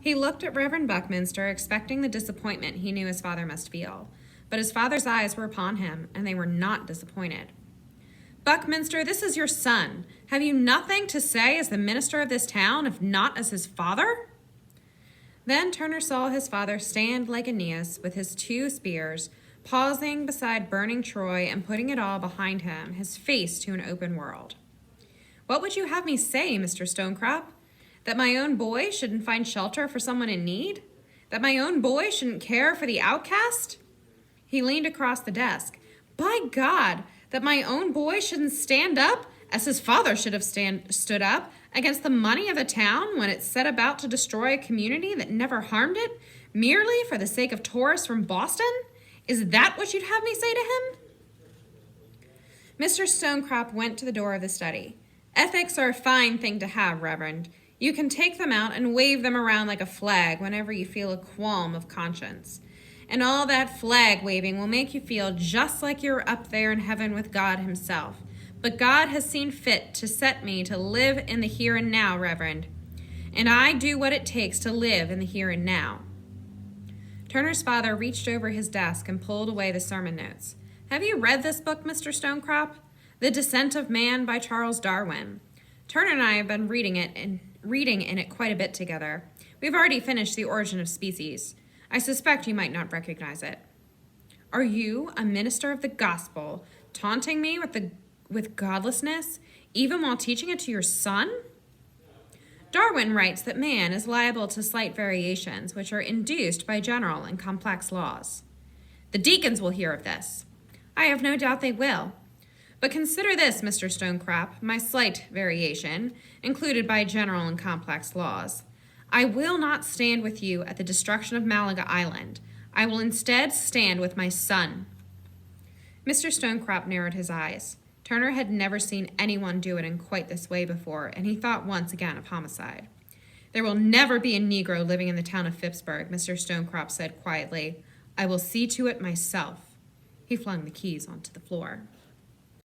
He looked at Reverend Buckminster, expecting the disappointment he knew his father must feel. But his father's eyes were upon him, and they were not disappointed. Buckminster, this is your son. Have you nothing to say as the minister of this town, if not as his father? Then Turner saw his father stand like Aeneas with his 2 spears, pausing beside burning Troy and putting it all behind him, his face to an open world. What would you have me say, Mr. Stonecrop? That my own boy shouldn't find shelter for someone in need? That my own boy shouldn't care for the outcast? He leaned across the desk. By God, that my own boy shouldn't stand up, as his father should have stood up, against the money of the town when it set about to destroy a community that never harmed it, merely for the sake of tourists from Boston? Is that what you'd have me say to him? Mr. Stonecrop went to the door of the study. Ethics are a fine thing to have, Reverend. You can take them out and wave them around like a flag whenever you feel a qualm of conscience. And all that flag waving will make you feel just like you're up there in heaven with God himself. But God has seen fit to set me to live in the here and now, Reverend. And I do what it takes to live in the here and now. Turner's father reached over his desk and pulled away the sermon notes. Have you read this book, Mr. Stonecrop? The Descent of Man by Charles Darwin. Turner and I have been reading in it quite a bit together. We've already finished The Origin of Species. I suspect you might not recognize it. Are you, a minister of the gospel, taunting me with godlessness, even while teaching it to your son? Darwin writes that man is liable to slight variations which are induced by general and complex laws. The deacons will hear of this. I have no doubt they will. But consider this, Mr. Stonecrop, my slight variation, included by general and complex laws. I will not stand with you at the destruction of Malaga Island. I will instead stand with my son. Mr. Stonecrop narrowed his eyes. Turner had never seen anyone do it in quite this way before, and he thought once again of homicide. There will never be a Negro living in the town of Phippsburg, Mr. Stonecrop said quietly. I will see to it myself. He flung the keys onto the floor.